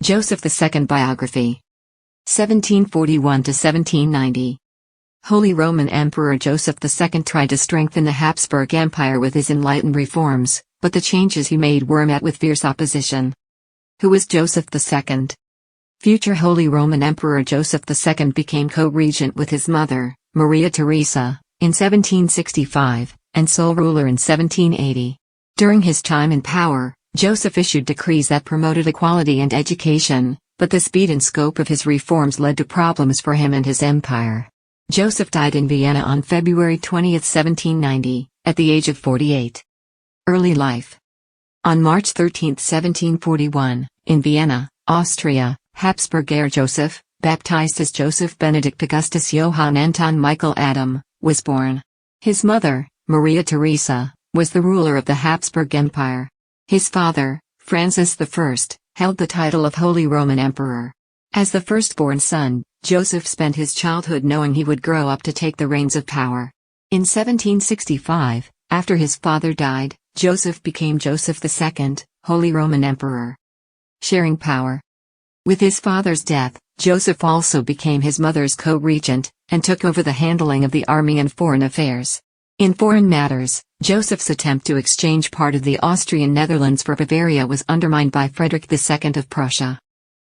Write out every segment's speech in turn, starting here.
Joseph II Biography. 1741–1790. Holy Roman Emperor Joseph II tried to strengthen the Habsburg Empire with his enlightened reforms, but the changes he made were met with fierce opposition. Who was Joseph II? Future Holy Roman Emperor Joseph II became co-regent with his mother, Maria Theresa, in 1765, and sole ruler in 1780. During his time in power, Joseph issued decrees that promoted equality and education, but the speed and scope of his reforms led to problems for him and his empire. Joseph died in Vienna on February 20, 1790, at the age of 48. Early life. On March 13, 1741, in Vienna, Austria, Habsburg heir Joseph, baptized as Joseph Benedict Augustus Johann Anton Michael Adam, was born. His mother, Maria Theresa, was the ruler of the Habsburg Empire. His father, Francis I, held the title of Holy Roman Emperor. As the firstborn son, Joseph spent his childhood knowing he would grow up to take the reins of power. In 1765, after his father died, Joseph became Joseph II, Holy Roman Emperor. Sharing power. With his father's death, Joseph also became his mother's co-regent, and took over the handling of the army and foreign affairs. In foreign matters, Joseph's attempt to exchange part of the Austrian Netherlands for Bavaria was undermined by Frederick II of Prussia.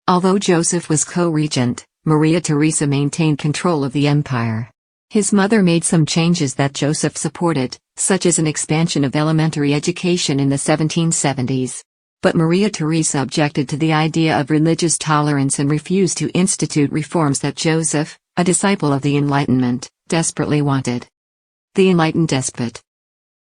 Although Joseph was co-regent, Maria Theresa maintained control of the empire. His mother made some changes that Joseph supported, such as an expansion of elementary education in the 1770s. But Maria Theresa objected to the idea of religious tolerance and refused to institute reforms that Joseph, a disciple of the Enlightenment, desperately wanted. The enlightened despot.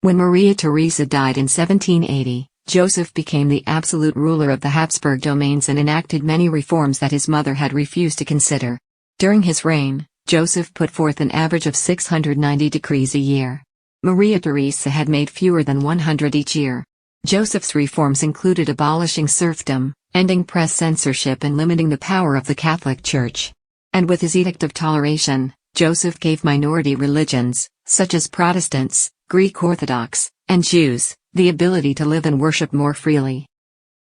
When Maria Theresa died in 1780, Joseph became the absolute ruler of the Habsburg domains and enacted many reforms that his mother had refused to consider. During his reign, Joseph put forth an average of 690 decrees a year. Maria Theresa had made fewer than 100 each year. Joseph's reforms included abolishing serfdom, ending press censorship and limiting the power of the Catholic Church. And with his Edict of Toleration, Joseph gave minority religions, such as Protestants, Greek Orthodox, and Jews, the ability to live and worship more freely.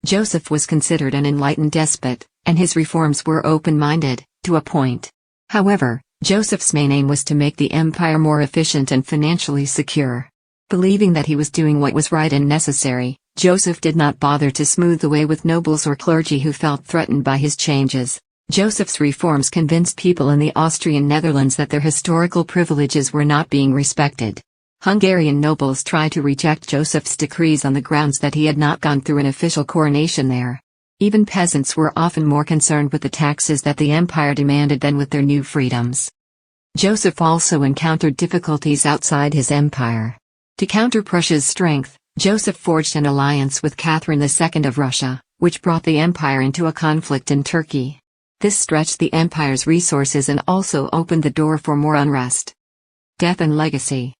Joseph was considered an enlightened despot, and his reforms were open-minded, to a point. However, Joseph's main aim was to make the empire more efficient and financially secure. Believing that he was doing what was right and necessary, Joseph did not bother to smooth the way with nobles or clergy who felt threatened by his changes. Joseph's reforms convinced people in the Austrian Netherlands that their historical privileges were not being respected. Hungarian nobles tried to reject Joseph's decrees on the grounds that he had not gone through an official coronation there. Even peasants were often more concerned with the taxes that the empire demanded than with their new freedoms. Joseph also encountered difficulties outside his empire. To counter Prussia's strength, Joseph forged an alliance with Catherine II of Russia, which brought the empire into a conflict in Turkey. This stretched the empire's resources and also opened the door for more unrest. Death and legacy.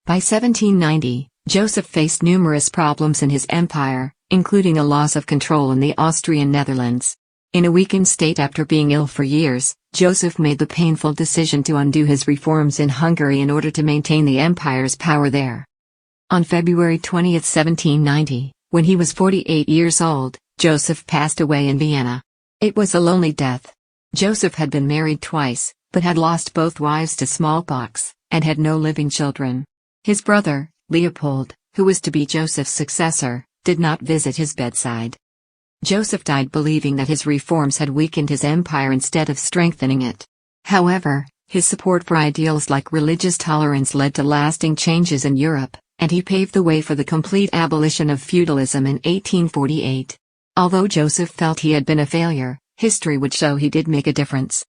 By 1790, Joseph faced numerous problems in his empire, including a loss of control in the Austrian Netherlands. In a weakened state after being ill for years, Joseph made the painful decision to undo his reforms in Hungary in order to maintain the empire's power there. On February 20, 1790, when he was 48 years old, Joseph passed away in Vienna. It was a lonely death. Joseph had been married twice, but had lost both wives to smallpox, and had no living children. His brother, Leopold, who was to be Joseph's successor, did not visit his bedside. Joseph died believing that his reforms had weakened his empire instead of strengthening it. However, his support for ideals like religious tolerance led to lasting changes in Europe, and he paved the way for the complete abolition of feudalism in 1848. Although Joseph felt he had been a failure, history would show he did make a difference.